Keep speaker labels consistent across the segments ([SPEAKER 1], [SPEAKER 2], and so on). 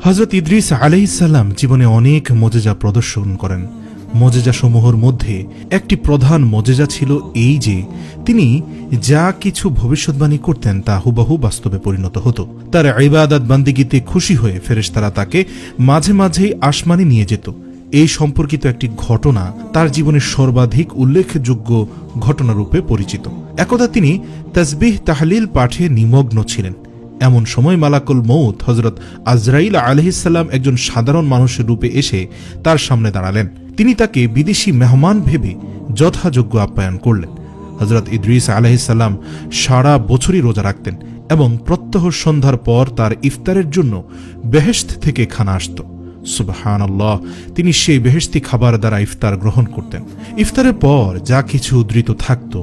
[SPEAKER 1] হযরত ইদ্রিস আলাইহিস সালাম জীবনে অনেক মুজিজা প্রদর্শন করেন। মুজিজা সমূহের মধ্যে একটি প্রধান মুজিজা ছিল এই যে তিনি যা কিছু ভবিষ্যৎবাণী করতেন তা হুবহু বাস্তবে পরিণত হতো। তার ইবাদত বান্দিগিতে খুশি হয়ে ফেরেশতারা তাকে মাঝে মাঝেই আসমানে নিয়ে যেত। এই সম্পর্কিত একটি ঘটনা তার জীবনের সর্বাধিক উল্লেখযোগ্য ঘটনারূপে পরিচিত। একদা তিনি তাসবিহ তাহলিল পাঠে নিমগ্ন ছিলেন। এমন সময় মালাকুল মউত হযরত আজরাইল আলাইহিস সালাম একজন সাধারণ মানুষের রূপে এসে তার সামনে দাঁড়ালেন। তিনি তাকে বিদেশি মেহমান ভেবে যথাযোগ্য আপ্যায়ন করলেন। হযরত ইদ্রিস আলাইহিস সালাম সারা বছরই রোজা রাখতেন এবং প্রত্যহ সন্ধ্যার পর তার ইফতারের জন্য বেহেশত থেকে খানা আসত। সুবহানাল্লাহ, তিনি সেই বেহেশতি খাবার দ্বারা ইফতার গ্রহণ করতেন। ইফতারের পর যা কিছু উদ্ধৃত থাকত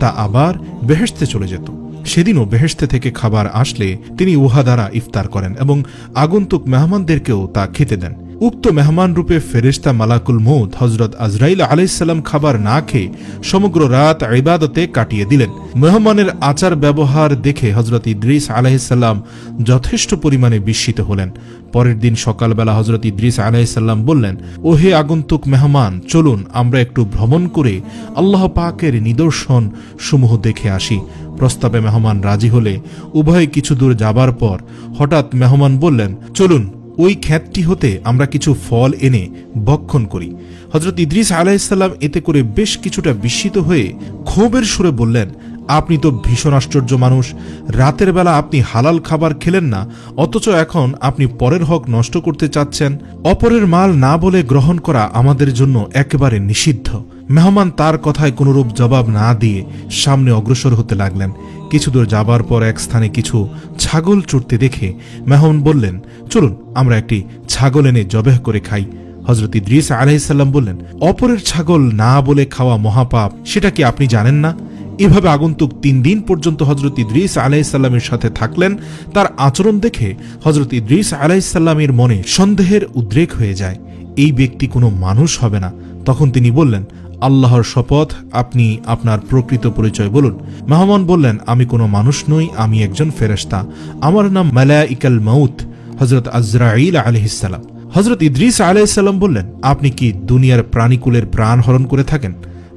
[SPEAKER 1] তা আবার বেহেশতে চলে যেত। সেদিনও বেহেশতে থেকে খাবার আসলে তিনি উহা দ্বারা ইফতার করেন এবং আগন্তুক মেহমানদেরকেও তা খেতে দেন। উক্ত মেহমান রূপে ফেরেশতা মালাকুল মউত হযরত আজরাইল আলাইহিস সালাম খাবার না খেয়ে সমগ্র রাত ইবাদতে কাটিয়ে দিলেন। মেহমানের আচার ব্যবহার দেখে হযরত ইদ্রিস আলাইহিস সালাম যথেষ্ট পরিমাণে বিস্মিত হলেন। পরের দিন সকালবেলা হযরত ইদ্রিস আলাইহিস সালাম বললেন, ওহে আগন্তুক মেহমান, চলুন আমরা একটু ভ্রমণ করে আল্লাহ পাকের নিদর্শন সমূহ দেখে আসি। প্রস্তাবে মেহমান রাজি হলে উভয়ে কিছু দূর যাবার পর হঠাৎ মেহমান বললেন, চলুন ওই ক্ষেতটি হতে আমরা কিছু ফল এনে ভক্ষণ করি। হযরত ইদ্রিস আলাইহিস সালাম এতে করে বেশ কিছুটা বিস্মিত হয়ে ক্ষোভের সুরে বললেন, আপনি তো ভীষণ আশ্চর্য মানুষ। রাতের বেলা আপনি হালাল খাবার খেলেন না, অথচ এখন আপনি পরের হক নষ্ট করতে চাচ্ছেন। অপরের মাল না বলে গ্রহণ করা আমাদের জন্য একেবারে নিষিদ্ধ। মেহমান তার কথায় কোনরূপ জবাব না দিয়ে সামনে অগ্রসর হতে লাগলেন। কিছু দূর যাবার পর এক স্থানে কিছু ছাগল চড়তে দেখে মেহমান বললেন, চলুন আমরা একটি ছাগল এনে জবেহ করে খাই। হযরত ইদ্রিস আলাইহিস সালাম বললেন, অপরের ছাগল না বলে খাওয়া মহাপাপ, সেটা কি আপনি জানেন না? এভাবে আগন্তুক 3 দিন পর্যন্ত হযরত ইদ্রিস আলাইহিস সালামের সাথে থাকলেন। তার আচরণ দেখে হযরত ইদ্রিস আলাইহিস সালামের মনে সন্দেহের উদ্রেক হয়ে যায়, এই ব্যক্তি কোনো মানুষ হবে না। তখন তিনি বললেন, আল্লাহর শপথ, আপনি আপনার প্রকৃত পরিচয় বলুন। মেহমান বললেন, আমি কোনো মানুষ নই, আমি একজন ফেরেশতা, আমার নাম মালাইকাল মউত হযরত আজরাইল আলাইহিস সালাম। হযরত ইদ্রিস আলাইহিস সালাম বললেন, আপনি কি দুনিয়ার প্রাণীকুলের প্রাণ হরণ করে থাকেন?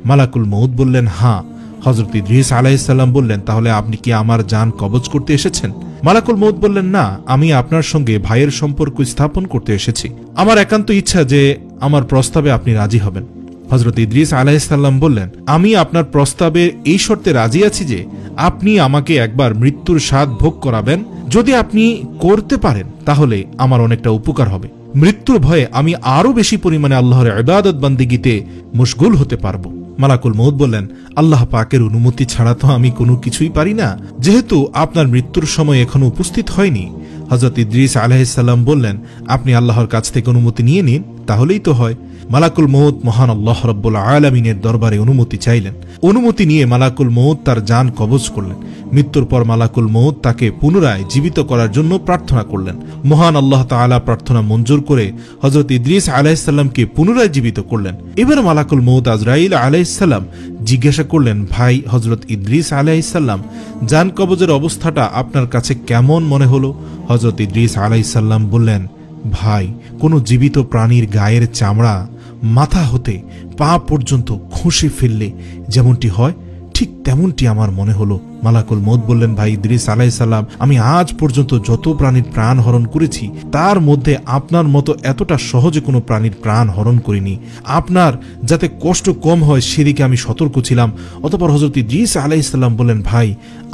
[SPEAKER 1] মালাকুল মউত বললেন, হ্যাঁ। হযরত ইদ্রিস আলাইহিস সালাম বললেন, তাহলে আপনি কি আমার জান কবজ করতে এসেছেন? মালাকুল মউত বললেন, না, আমি আপনার সঙ্গে ভাইয়ের সম্পর্ক স্থাপন করতে এসেছি। আমার একান্ত ইচ্ছা যে আমার প্রস্তাবে আপনি রাজি হবেন। হযরত ইদ্রিস আলাইহিস সালাম বললেন, আমি আপনার প্রস্তাবে এই শর্তে রাজি আছি যে আপনি আমাকে একবার মৃত্যুর স্বাদ ভোগ করাবেন। যদি আপনি করতে পারেন তাহলে আমার অনেকটা উপকার হবে। মৃত্যুর ভয়ে আমি আরো বেশি পরিমাণে আল্লাহর ইবাদত বান্দিগিতে মশগুল হতে পারবো। মালাকুল মউত বললেন, আল্লাহ পাকের অনুমতি ছাড়া তো আমি কোনো কিছুই পারি না। যেহেতু আপনার মৃত্যুর সময় এখনো উপস্থিত হয়নি, হযরত ইদ্রিস আলাইহিস সালাম বললেন, আপনি আল্লাহর কাছ থেকে অনুমতি নিয়ে নিন, তাহলেই তো হয়। মালাকুল মউত মহান আল্লাহ রাব্বুল আলামিনের দরবারে অনুমতি চাইলেন। অনুমতি নিয়ে মালাকুল মউত তার জান কবজ করলেন। মৃত্যুর পর মালাকুল মউত তাকে পুনরায় জীবিত করার জন্য প্রার্থনা করলেন। মহান আল্লাহ তাআলা প্রার্থনা মঞ্জুর করে হযরত ইদ্রিস আলাইহিস সালামকে পুনরায় জীবিত করলেন। এবার মালাকুল মউত আজরাইল আলাইহিস সালাম জিজ্ঞাসা করলেন, ভাই হযরত ইদ্রিস আলাইহিস সালাম, জান কবজের অবস্থাটা আপনার কাছে কেমন মনে হলো? হযরত ইদ্রিস আলাইহিস সালাম বললেন, ভাই, কোনো জীবিত প্রাণীর গায়ের চামড়া মাথা হতে পা পর্যন্ত খসে ফেললে যেমনটি হয় ঠিক তেমনটি আমার মনে হলো। মালাকুল মউত বললেন, ভাই ইদ্রিস আলাইহিস সালাম, আমি আজ পর্যন্ত যত প্রাণীর প্রাণ হরণ করেছি তার মধ্যে আপনার মতো এতটা সহজে কোনো প্রাণীর প্রাণ হরণ করিনি। আপনার যাতে কষ্ট কম হয় সেদিকে আমি সতর্ক ছিলাম। অতঃপর হযরত ইদ্রিস আলাইহিস সালাম বললেন, ভাই,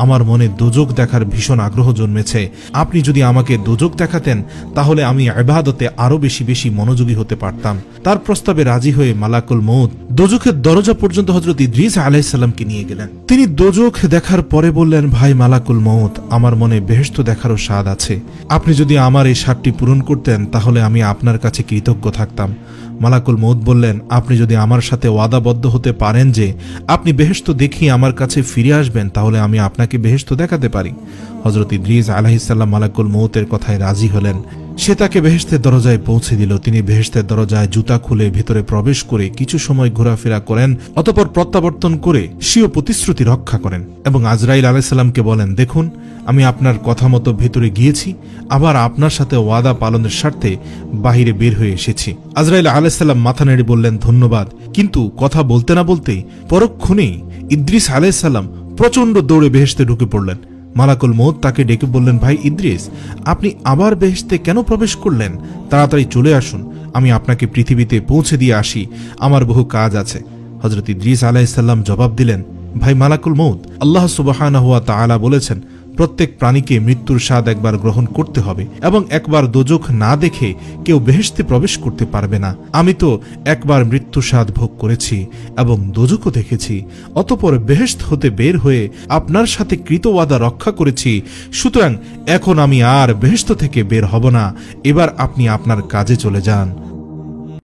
[SPEAKER 1] আমার মনে দোজখ দেখার ভীষণ আগ্রহ জন্মেছে। আপনি যদি আমাকে দোজখ দেখাতেন তাহলে আমি ইবাদতে আরো বেশি বেশি মনোযোগী হতে পারতাম। তার প্রস্তাবে রাজি হয়ে মালাকুল মউত দোজখের দরজা পর্যন্ত হযরত ইদ্রিস আলাইহিস সালামকে নিয়ে গেলেন। তিনি দোজখ দেখার পরে বললেন, ভাই মালাকুল মউত, আমার মনে বেহেশত দেখারও স্বাদ আছে। আপনি যদি আমার এই স্বাদটি পূরণ করতেন তাহলে আমি আপনার কাছে কৃতজ্ঞ থাকতাম। মালাকুল মউত বললেন, আপনি যদি আমার সাথে ওয়াদাবদ্ধ হতে পারেন যে আপনি বেহেশত দেখিয়ে আমার কাছে ফিরে আসবেন তাহলে আমি আপনাকে বেহেশত দেখাতে পারি। হযরত ইদ্রিস আলাইহিস সালাম মালাকুল মউতের কথায় রাজি হলেন। সে তাকে বেহেশতের দরজায় পৌঁছে দিল। তিনি বেহেশতের দরজায় জুতা খুলে ভেতরে প্রবেশ করে কিছু সময় ঘোরাফেরা করেন, অতঃপর প্রত্যাবর্তন করে স্বীয় প্রতিশ্রুতি রক্ষা করেন এবং আজরাইল আলাইহিস সালামকে বলেন, দেখুন আমি আপনার কথা মতো ভেতরে গিয়েছি, আবার আপনার সাথে ওয়াদা পালনের স্বার্থে বাহিরে বের হয়ে এসেছি। আজরাইল আলাইহিস সালাম মাথা নেড়ে বললেন, ধন্যবাদ। কিন্তু কথা বলতে না বলতেই পরক্ষণেই ইদ্রিস আলাইহিস সালাম প্রচন্ড দৌড়ে বেহেশতে ঢুকে পড়লেন। মালাকুল মউত তাকে ডেকে বললেন, ভাই ইদ্রিস, আপনি আবার বেহেশতে কেন প্রবেশ করলেন? তাড়াতাড়ি চলে আসুন, আমি আপনাকে পৃথিবীতে পৌঁছে দিয়ে আসি, আমার বহু কাজ আছে। হযরত ইদ্রিস আলাইহিস সালাম জবাব দিলেন, ভাই মালাকুল মউত, আল্লাহ সুবহানাহু ওয়া তাআলা বলেছেন প্রত্যেক প্রাণীকে মৃত্যুর স্বাদ একবার গ্রহণ করতে হবে এবং একবার দোজখ না দেখে কেউ বেহেশতে প্রবেশ করতে পারবে না। আমি তো একবার মৃত্যুর স্বাদ ভোগ করেছি এবং দোজখও দেখেছি, অতঃপর বেহেশত হতে বের হয়ে আপনার সাথে কৃত ওয়াদা রক্ষা করেছি। সুতরাং এখন আমি আর বেহেশত থেকে বের হব না, এবার আপনি আপনার কাজে চলে যান।